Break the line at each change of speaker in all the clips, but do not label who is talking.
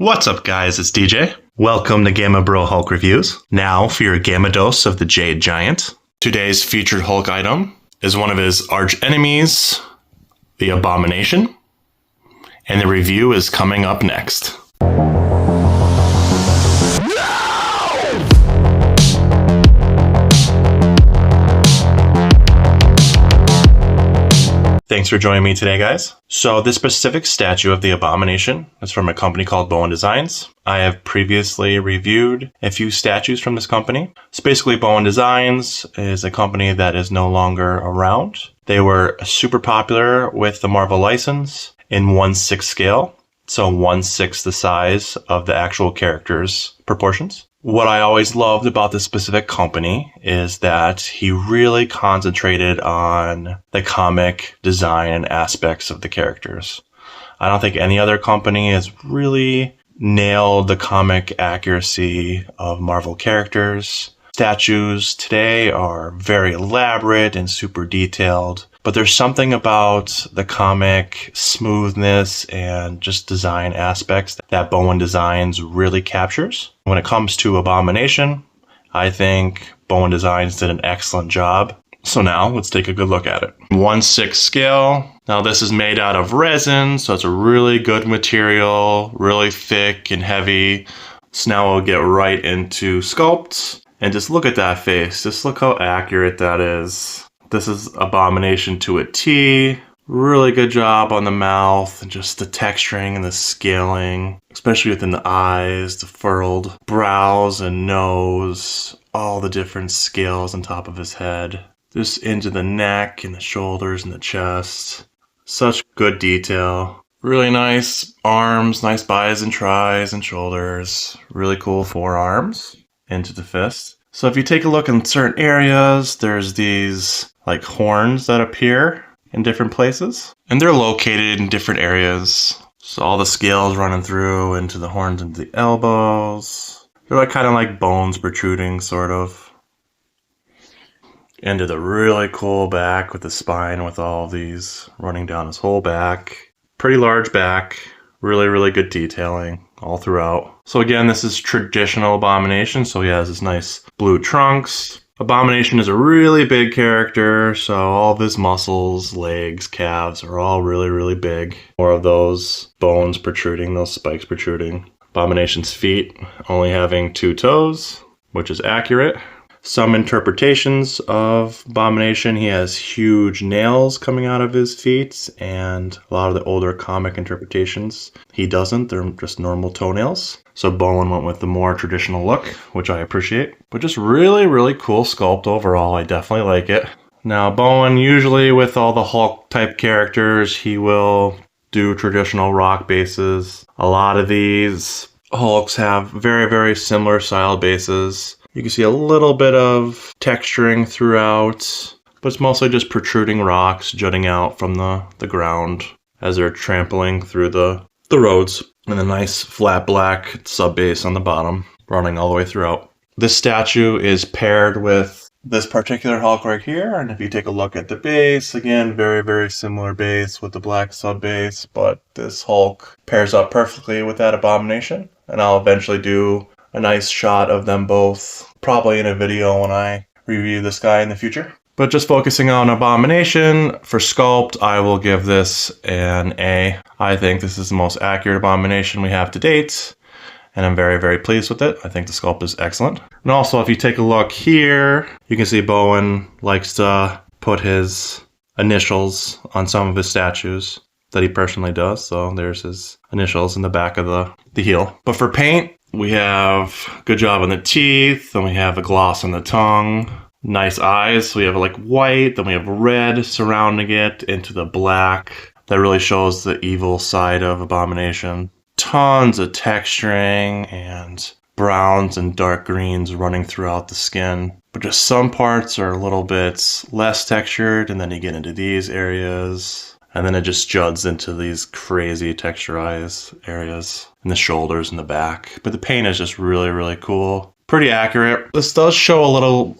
What's up, guys? It's DJ. Welcome to Gamma Bro Hulk Reviews. Now for your Gamma Dose of the Jade Giant. Today's featured Hulk item is one of his arch enemies, the Abomination, and the review is coming up next. Thanks for joining me today, guys. So this specific statue of the Abomination is from a company called Bowen Designs. I have previously reviewed a few statues from this company. So basically, Bowen Designs is a company that is no longer around. They were super popular with the Marvel license in 1/6 scale. So 1/6 the size of the actual character's proportions. What I always loved about this specific company is that he really concentrated on the comic design and aspects of the characters. I don't think any other company has really nailed the comic accuracy of Marvel characters. Statues today are very elaborate and super detailed, but there's something about the comic smoothness and just design aspects that Bowen Designs really captures. When it comes to Abomination, I think Bowen Designs did an excellent job. So now let's take a good look at it. 1/6 scale. Now this is made out of resin, so it's a really good material, really thick and heavy. So now we'll get right into sculpt. And just look at that face. Just look how accurate that is. This is Abomination to a T. Really good job on the mouth and just the texturing and the scaling, especially within the eyes, the furrowed brows and nose, all the different scales on top of his head. Just into the neck and the shoulders and the chest. Such good detail. Really nice arms, nice bis and tris and shoulders. Really cool forearms into the fist. So if you take a look in certain areas, there's these like horns that appear in different places, and they're located in different areas. So all the scales running through into the horns and the elbows. They're like kind of like bones protruding, sort of. Into the really cool back with the spine with all of these running down his whole back. Pretty large back. Really, really good detailing all throughout. So again, this is traditional Abomination. So he has this nice blue trunks. Abomination is a really big character. So all of his muscles, legs, calves are all really, really big. More of those bones protruding, those spikes protruding. Abomination's feet only having 2 toes, which is accurate. Some interpretations of Abomination, he has huge nails coming out of his feet, and a lot of the older comic interpretations, he doesn't. They're just normal toenails. So Bowen went with the more traditional look, which I appreciate. But just really, really cool sculpt overall. I definitely like it. Now, Bowen, usually with all the Hulk type characters, he will do traditional rock bases. A lot of these Hulks have very, very similar style bases. You can see a little bit of texturing throughout, but it's mostly just protruding rocks jutting out from the ground as they're trampling through the roads. And a nice flat black sub base on the bottom, running all the way throughout. This statue is paired with this particular Hulk right here, and if you take a look at the base, again, very, very similar base with the black sub base, but this Hulk pairs up perfectly with that Abomination, and I'll eventually do a nice shot of them both, probably in a video when I review this guy in the future. But just focusing on Abomination, for sculpt, I will give this an A. I think this is the most accurate Abomination we have to date, and I'm very, very pleased with it. I think the sculpt is excellent. And also, if you take a look here, you can see Bowen likes to put his initials on some of his statues that he personally does. So there's his initials in the back of the heel. But for paint, we have good job on the teeth, then we have a gloss on the tongue, nice eyes. So we have like white, then we have red surrounding it into the black. That really shows the evil side of Abomination. Tons of texturing and browns and dark greens running throughout the skin. But just some parts are a little bit less textured, and then you get into these areas. And then it just juts into these crazy texturized areas in the shoulders and the back. But the paint is just really, really cool. Pretty accurate. This does show a little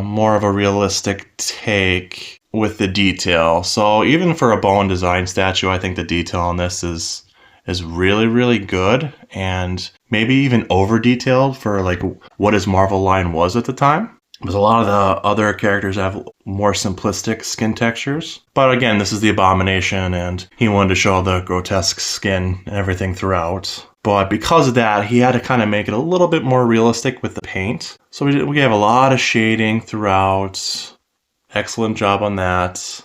more of a realistic take with the detail. So even for a Bowen design statue, I think the detail on this is is really, really good and maybe even over detailed for like what his Marvel line was at the time. Because a lot of the other characters have more simplistic skin textures. But again, this is the Abomination, and he wanted to show the grotesque skin and everything throughout. But because of that, he had to kind of make it a little bit more realistic with the paint. So we have a lot of shading throughout. Excellent job on that.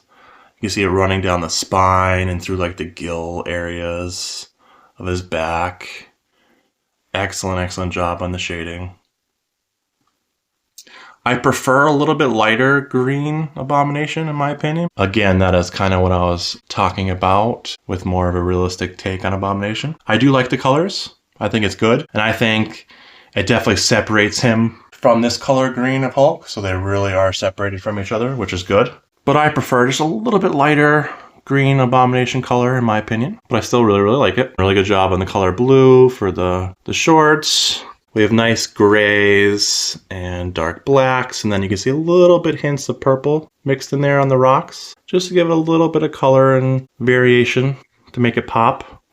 You can see it running down the spine and through like the gill areas of his back. Excellent, excellent job on the shading. I prefer a little bit lighter green Abomination in my opinion. Again, that is kind of what I was talking about with more of a realistic take on Abomination. I do like the colors. I think it's good. And I think it definitely separates him from this color green of Hulk. So they really are separated from each other, which is good. But I prefer just a little bit lighter green Abomination color in my opinion. But I still really, really like it. Really good job on the color blue for the shorts. We have nice grays and dark blacks, and then you can see a little bit hints of purple mixed in there on the rocks, just to give it a little bit of color and variation to make it pop.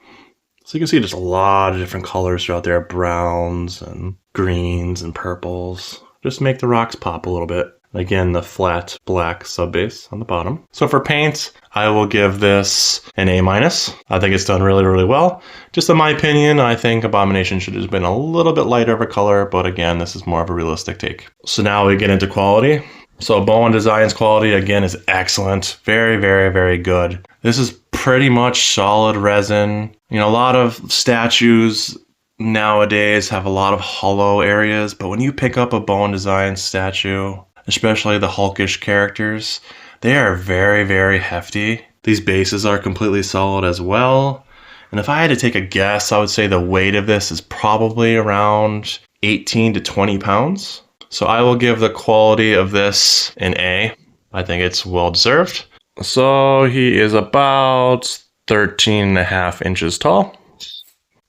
So you can see just a lot of different colors throughout there, browns and greens and purples, just to make the rocks pop a little bit. Again, the flat black subbase on the bottom. So for paint, I will give this an A-. I think it's done really, really well. Just in my opinion, I think Abomination should have been a little bit lighter of a color, but again, this is more of a realistic take. So now we get into quality. So Bowen Designs quality, again, is excellent. Very, very, very good. This is pretty much solid resin. You know, a lot of statues nowadays have a lot of hollow areas, but when you pick up a Bowen Designs statue, especially the Hulkish characters, they are very, very hefty. These bases are completely solid as well. And if I had to take a guess, I would say the weight of this is probably around 18 to 20 pounds. So I will give the quality of this an A. I think it's well deserved. So he is about 13.5 inches tall,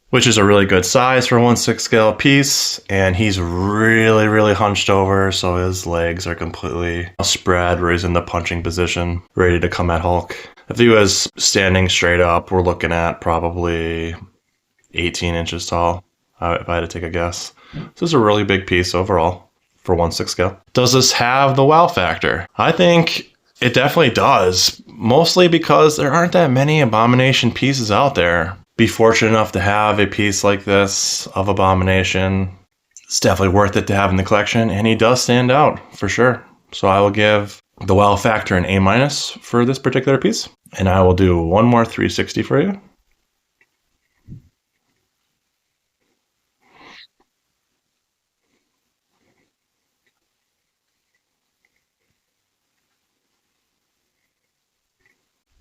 which is a really good size for a 1/6 scale piece. And he's really, really hunched over, so his legs are completely spread where he's in the punching position, ready to come at Hulk. If he was standing straight up, we're looking at probably 18 inches tall, if I had to take a guess. So this is a really big piece overall for 1/6 scale. Does this have the wow factor? I think it definitely does, mostly because there aren't that many Abomination pieces out there. Be fortunate enough to have a piece like this of Abomination. It's definitely worth it to have in the collection, and he does stand out for sure. So I will give the wow factor an A- for this particular piece, and I will do one more 360 for you.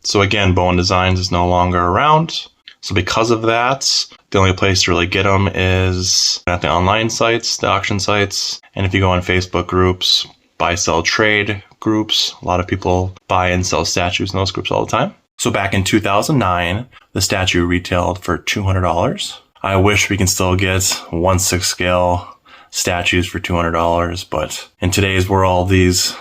So again, Bowen Designs is no longer around. So because of that, the only place to really get them is at the online sites, the auction sites. And if you go on Facebook groups, buy, sell, trade groups, a lot of people buy and sell statues in those groups all the time. So back in 2009, the statue retailed for $200. I wish we can still get 1/6 scale statues for $200, but in today's world, these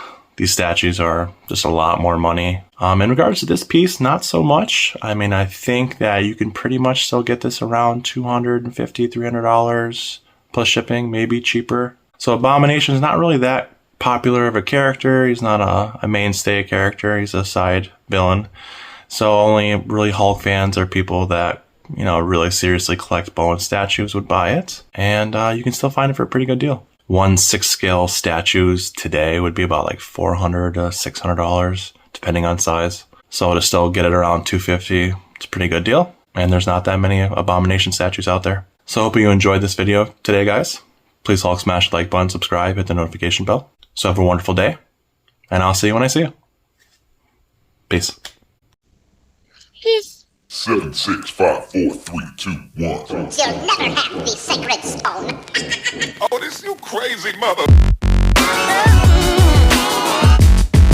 statues are just a lot more money. In regards to this piece, not so much. I mean, I think that you can pretty much still get this around $250, $300 plus shipping, maybe cheaper. So Abomination is not really that popular of a character. He's not a mainstay character. He's a side villain. So only really Hulk fans or people that, you know, really seriously collect Bowen statues would buy it. And you can still find it for a pretty good deal. 1/6 scale statues today would be about like $400 to $600, depending on size. So to still get it around $250, it's a pretty good deal. And there's not that many Abomination statues out there. So I hope you enjoyed this video today, guys. Please Hulk smash the like button, subscribe, hit the notification bell. So have a wonderful day, and I'll see you when I see you. Peace.
7, 6, 5, 4, 3, 2, 1.
You'll never have the sacred stone.
Oh, this you crazy mother.